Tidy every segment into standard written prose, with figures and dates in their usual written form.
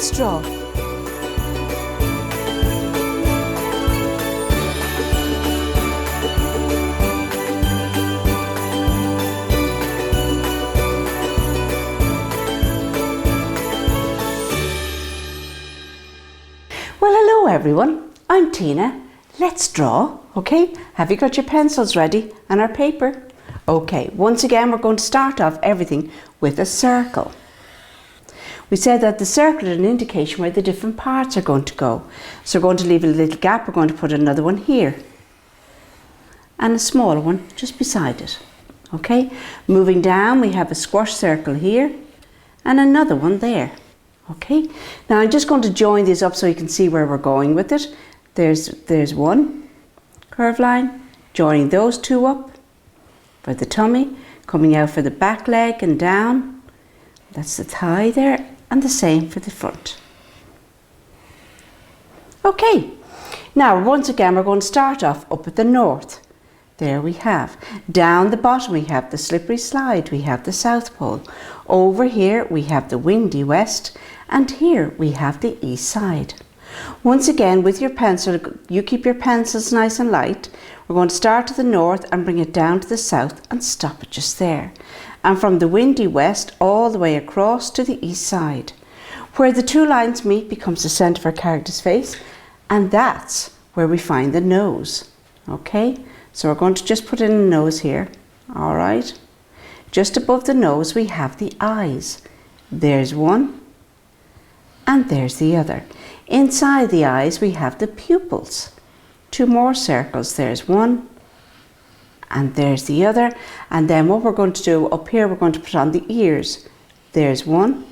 let's draw. Well, hello everyone, I'm Tina. Let's draw, okay? Have you got your pencils ready and our paper? Okay, once again we're going to start off everything with a circle. We said that the circle is an indication where the different parts are going to go. So we're going to leave a little gap, we're going to put another one here. And a smaller one just beside it, okay? Moving down we have a squash circle here and another one there. Okay, now I'm just going to join these up so you can see where we're going with it. There's one curved line, joining those two up for the tummy, coming out for the back leg and down. That's the thigh there, and the same for the front. Okay, now once again we're going to start off up at the north. There we have. Down the bottom we have the slippery slide, we have the South Pole. Over here we have the windy west, and here we have the east side. Once again with your pencil, you keep your pencils nice and light. We're going to start to the north and bring it down to the south and stop it just there. And from the windy west all the way across to the east side. Where the two lines meet becomes the centre of our character's face, and that's where we find the nose. Okay, so we're going to just put in a nose here, all right? Just above the nose we have the eyes. There's one, and there's the other. Inside the eyes we have the pupils. Two more circles, there's one, and there's the other. And then what we're going to do up here, we're going to put on the ears. There's one,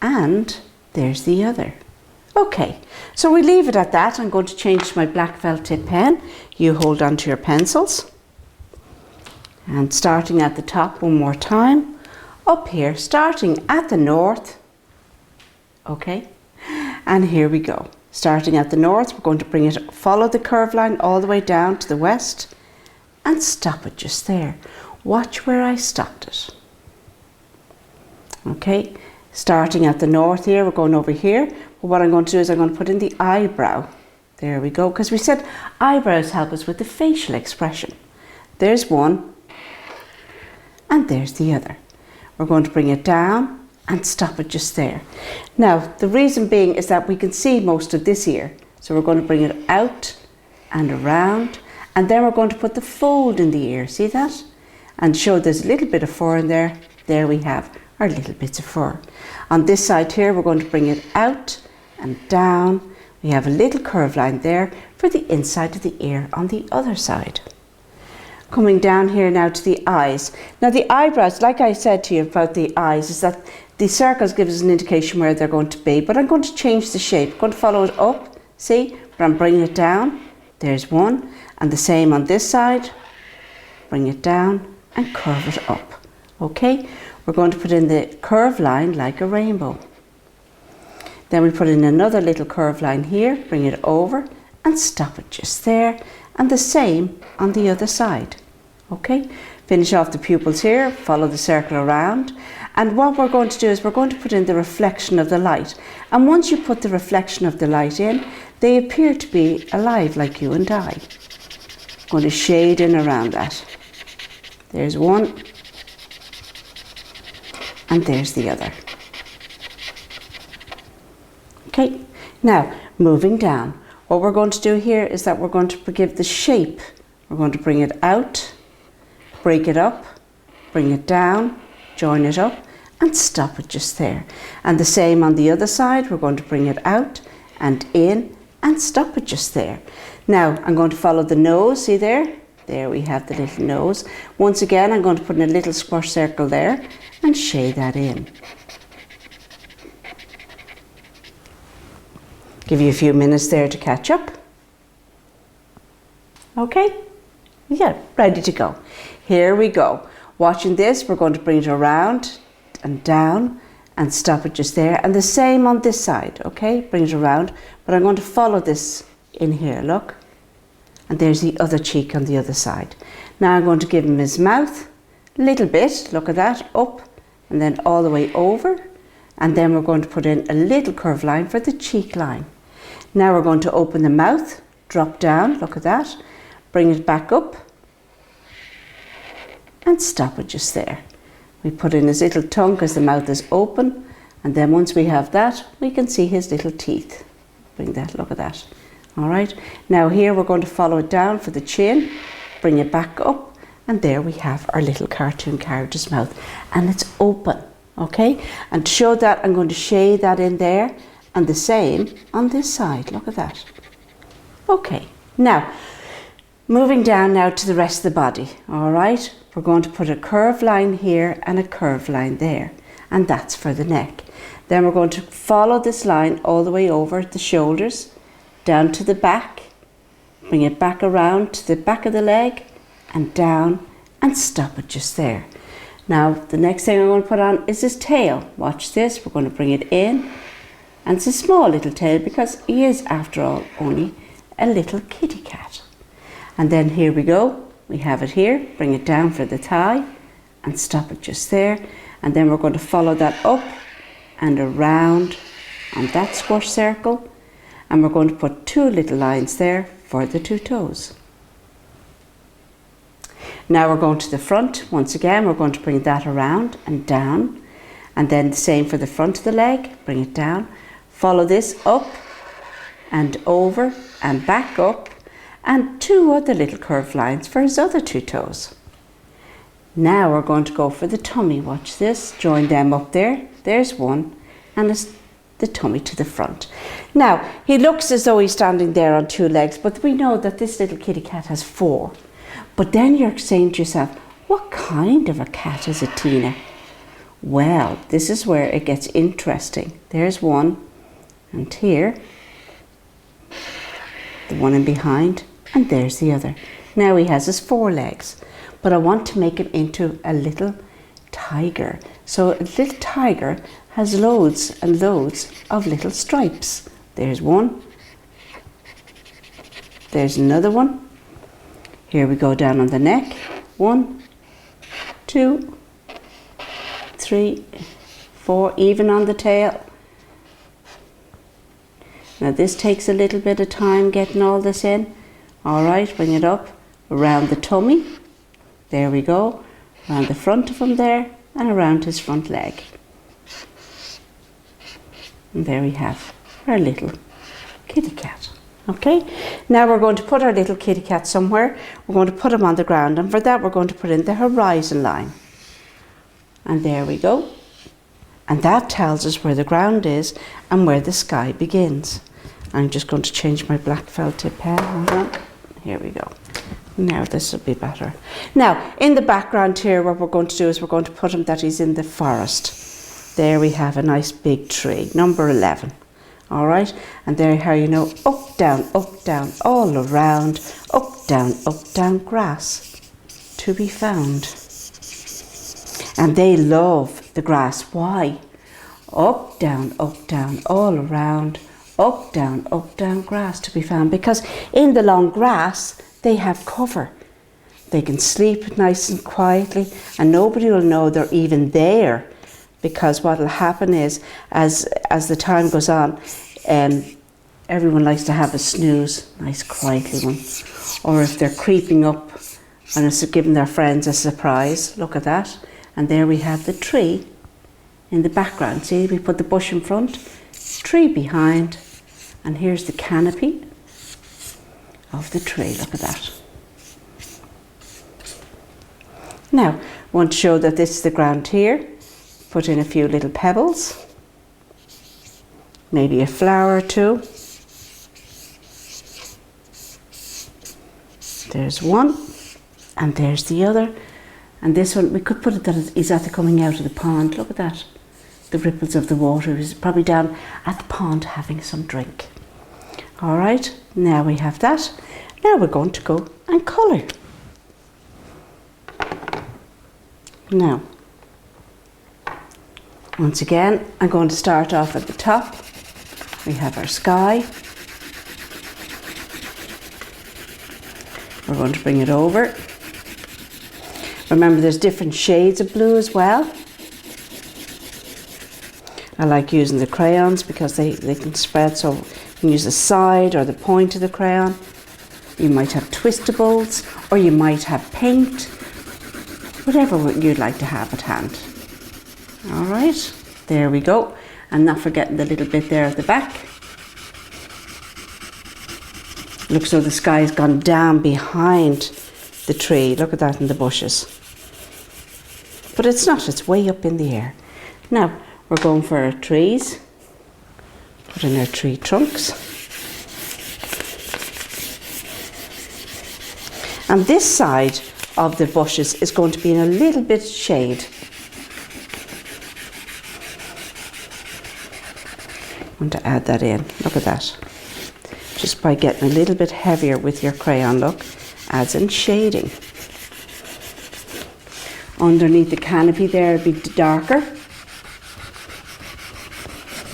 and there's the other. Okay, so we leave it at that. I'm going to change to my black felt tip pen. You hold on to your pencils. And starting at the top one more time. Up here, starting at the north. Okay, and here we go. Starting at the north, we're going to bring it, follow the curved line all the way down to the west and stop it just there. Watch where I stopped it. Okay, starting at the north here, we're going over here. But what I'm going to do is I'm going to put in the eyebrow. There we go, because we said eyebrows help us with the facial expression. There's one, and there's the other. We're going to bring it down and stop it just there. Now, the reason being is that we can see most of this ear. So we're going to bring it out and around, and then we're going to put the fold in the ear. See that? And show there's a little bit of fur in there. There we have our little bits of fur. On this side here, we're going to bring it out and down. We have a little curved line there for the inside of the ear on the other side. Coming down here now to the eyes. Now the eyebrows, like I said to you about the eyes, is that the circles give us an indication where they're going to be, but I'm going to change the shape. I'm going to follow it up, see, but I'm bringing it down. There's one, and the same on this side. Bring it down and curve it up. Okay, we're going to put in the curved line like a rainbow. Then we put in another little curved line here, bring it over and stop it just there, and the same on the other side. Okay, finish off the pupils here, follow the circle around, and what we're going to do is we're going to put in the reflection of the light. And once you put the reflection of the light in, they appear to be alive like you and I. I'm going to shade in around that. There's one, and there's the other. Okay, now moving down. What we're going to do here is that we're going to give the shape. We're going to bring it out, break it up, bring it down, join it up and stop it just there. And the same on the other side, we're going to bring it out and in and stop it just there. Now I'm going to follow the nose, see there? There we have the little nose. Once again, I'm going to put in a little squash circle there and shade that in. Give you a few minutes there to catch up. Okay? Yeah, ready to go. Here we go. Watching this, we're going to bring it around and down and stop it just there. And the same on this side, okay? Bring it around. But I'm going to follow this in here, look. And there's the other cheek on the other side. Now I'm going to give him his mouth, a little bit, look at that, up, and then all the way over. And then we're going to put in a little curved line for the cheek line. Now we're going to open the mouth, drop down, look at that, bring it back up and stop it just there. We put in his little tongue because the mouth is open, and then once we have that, we can see his little teeth. Bring that, look at that. All right, now here we're going to follow it down for the chin, bring it back up, and there we have our little cartoon character's mouth, and it's open, okay? And to show that, I'm going to shade that in there, and the same on this side, look at that. Okay, now, moving down now to the rest of the body, all right? We're going to put a curved line here and a curved line there, and that's for the neck. Then we're going to follow this line all the way over the shoulders, down to the back, bring it back around to the back of the leg, and down, and stop it just there. Now, the next thing I'm going to put on is his tail. Watch this, we're going to bring it in, and it's a small little tail because he is, after all, only a little kitty cat. And then here we go, we have it here, bring it down for the thigh, and stop it just there. And then we're going to follow that up and around on that squash circle, and we're going to put two little lines there for the two toes. Now we're going to the front. Once again, we're going to bring that around and down, and then the same for the front of the leg, bring it down, follow this up and over and back up, and two other little curved lines for his other two toes. Now we're going to go for the tummy. Watch this, join them up there. There's one, and it's the tummy to the front. Now, he looks as though he's standing there on two legs, but we know that this little kitty cat has four. But then you're saying to yourself, what kind of a cat is it, Tina? Well, this is where it gets interesting. There's one, and here, the one in behind, and there's the other. Now he has his four legs, but I want to make him into a little tiger. So a little tiger has loads and loads of little stripes. There's one, there's another one. Here we go down on the neck. 1, 2, 3, 4, even on the tail. Now this takes a little bit of time getting all this in. All right, bring it up around the tummy. There we go. Around the front of him there, and around his front leg. And there we have our little kitty cat. Okay, now we're going to put our little kitty cat somewhere. We're going to put him on the ground, and for that we're going to put in the horizon line. And there we go. And that tells us where the ground is and where the sky begins. I'm just going to change my black felt tip pen. Hold on. Here we go. Now this will be better. Now, in the background here, what we're going to do is we're going to put him that he's in the forest. There we have a nice big tree, number 11. All right, and there how you know, up, down, all around, up, down, grass to be found. And they love the grass. Why? Up, down, all around, up, down, grass to be found. Because in the long grass, they have cover. They can sleep nice and quietly, and nobody will know they're even there. Because what will happen is, as the time goes on, everyone likes to have a snooze, nice quietly one. Or if they're creeping up and it's giving their friends a surprise, look at that. And there we have the tree in the background. See, we put the bush in front, tree behind, and here's the canopy of the tree. Look at that. Now, I want to show that this is the ground here. Put in a few little pebbles, maybe a flower or two. There's one, and there's the other. And this one, we could put it that he's at the coming out of the pond. Look at that, the ripples of the water. He's probably down at the pond having some drink. All right, now we have that. Now we're going to go and colour. Now, once again, I'm going to start off at the top. We have our sky. We're going to bring it over. Remember, there's different shades of blue as well. I like using the crayons because they can spread, so you can use the side or the point of the crayon. You might have twistables, or you might have paint, whatever you'd like to have at hand. All right, there we go. And not forgetting the little bit there at the back. Looks so the sky's gone down behind the tree. Look at that in the bushes. But it's not, it's way up in the air. Now, we're going for our trees. Put in our tree trunks. And this side of the bushes is going to be in a little bit of shade. I want to add that in. Look at that. Just by getting a little bit heavier with your crayon, look, adds in shading. Underneath the canopy there it'll be darker.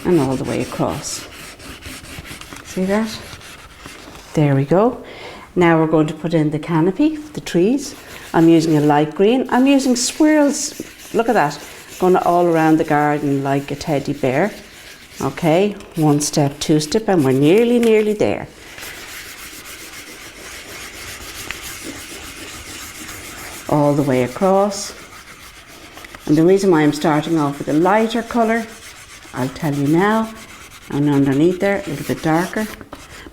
And all the way across. See that? There we go. Now we're going to put in the canopy, the trees. I'm using a light green. I'm using swirls, look at that, going all around the garden like a teddy bear. Okay, 1 step, 2 step, and we're nearly there. All the way across. And the reason why I'm starting off with a lighter colour, I'll tell you now, and underneath there, a little bit darker.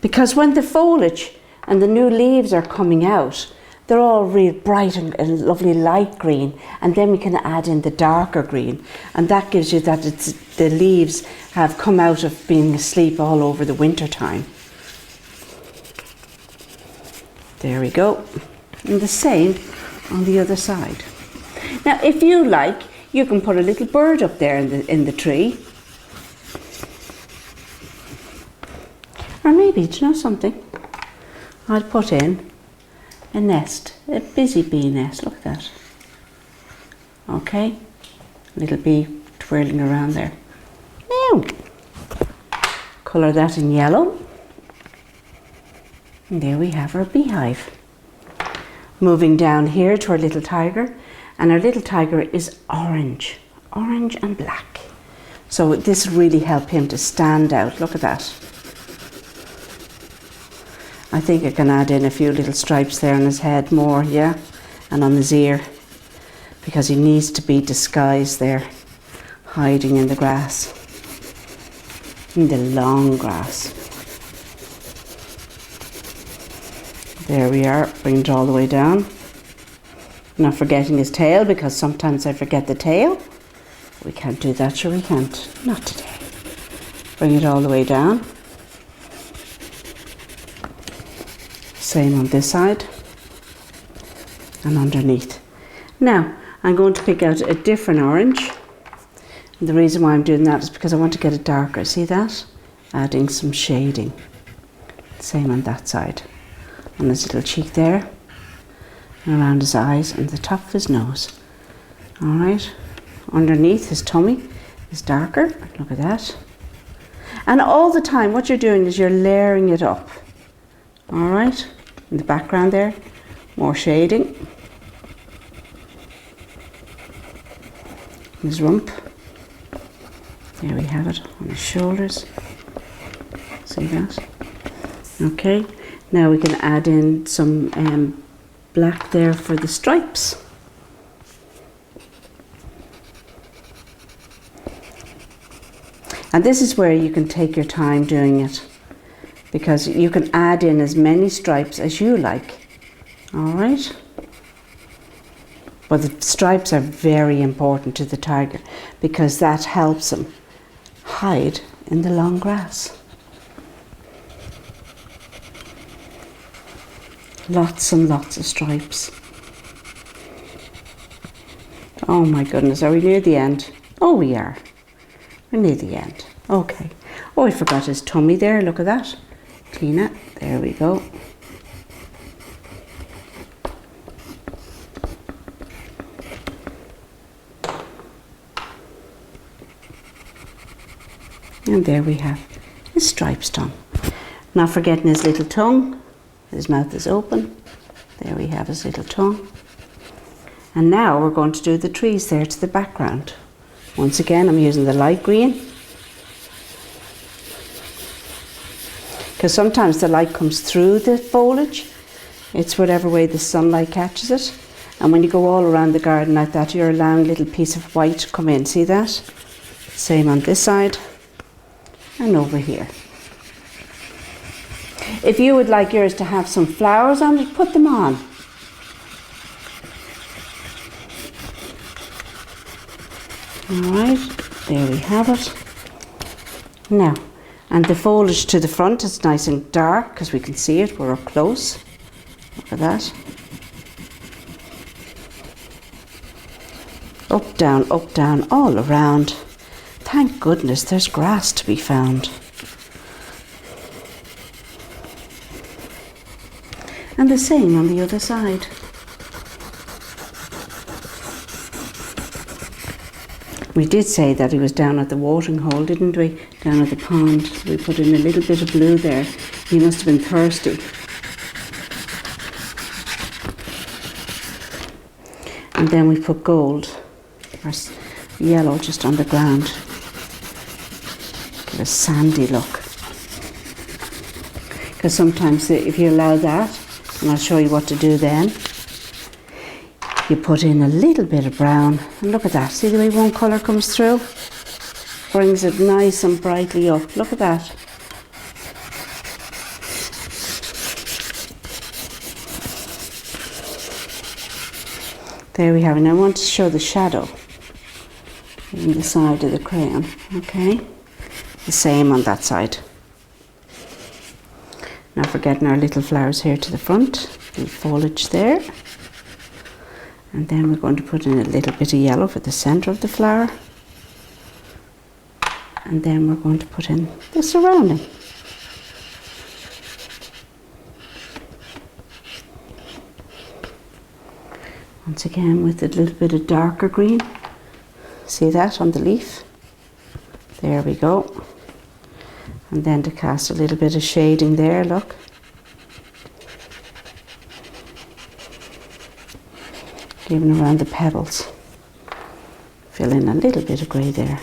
Because when the foliage and the new leaves are coming out, they're all real bright and lovely light green, and then we can add in the darker green, and that gives you that the leaves have come out of being asleep all over the winter time. There we go. And the same on the other side. Now if you like, you can put a little bird up there in the tree. Or maybe, do you know something? I'll put in a nest, a busy bee nest, look at that. Okay, little bee twirling around there. Now, colour that in yellow. And there we have our beehive. Moving down here to our little tiger, and our little tiger is orange and black. So this really helped him to stand out, look at that. I think I can add in a few little stripes there on his head more, yeah, and on his ear, because he needs to be disguised there, hiding in the grass, in the long grass. There we are, bring it all the way down. Not forgetting his tail, because sometimes I forget the tail. We can't do that, sure we can't, not today. Bring it all the way down. Same on this side and underneath. Now I'm going to pick out a different orange, and the reason why I'm doing that is because I want to get it darker. See that? Adding some shading. Same on that side, on his little cheek there, and around his eyes and the top of his nose. All right, underneath his tummy is darker. Look at that. And all the time what you're doing is you're layering it up. All right, in the background there, more shading. His rump, there we have it, on his shoulders. See that? Okay, now we can add in some black there for the stripes. And this is where you can take your time doing it, because you can add in as many stripes as you like. All right? But the stripes are very important to the tiger, because that helps him hide in the long grass. Lots and lots of stripes. Oh my goodness, are we near the end? Oh, we are. We're near the end. Okay. Oh, I forgot his tummy there. Look at that. Clean it. There we go. And there we have his stripes done. Not forgetting his little tongue. His mouth is open. There we have his little tongue. And now we're going to do the trees there to the background. Once again, I'm using the light green because sometimes the light comes through the foliage. It's whatever way the sunlight catches it. And when you go all around the garden like that, you're allowing a little piece of white to come in. See that? Same on this side and over here. If you would like yours to have some flowers on it, put them on. Alright, there we have it. Now, and the foliage to the front is nice and dark because we can see it, we're up close. Look at that. Up, down, all around. Thank goodness there's grass to be found. And the same on the other side. We did say that he was down at the watering hole, didn't we? Down at the pond. So we put in a little bit of blue there. He must have been thirsty. And then we put gold, or yellow, just on the ground. Get a sandy look. Because sometimes if you allow that, and I'll show you what to do then, you put in a little bit of brown, and look at that, see the way one colour comes through? Brings it nice and brightly up, look at that. There we have it. Now I want to show the shadow in the side of the crayon, okay? The same on that side. Now for getting our little flowers here to the front, the foliage there. And then we're going to put in a little bit of yellow for the centre of the flower. And then we're going to put in the surrounding. Once again with a little bit of darker green. See that on the leaf? There we go. And then to cast a little bit of shading there, look. Even around the petals. Fill in a little bit of grey there.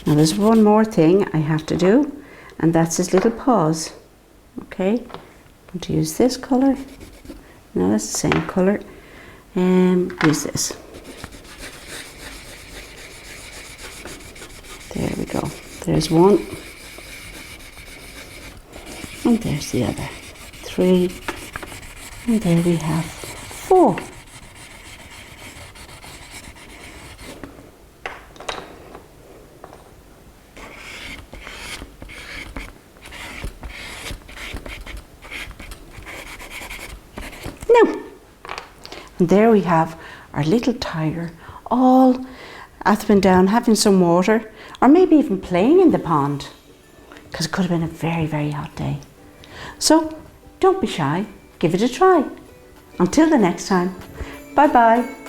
Now there's one more thing I have to do, and that's his little paws. Okay, I'm going to use this colour. No, that's the same colour. And use this. There we go. There's one. And there's the other. 3. And there we have 4. Now, and there we have our little tiger, all up and down, having some water, or maybe even playing in the pond, because it could have been a very, very hot day. So, don't be shy, give it a try. Until the next time, bye-bye.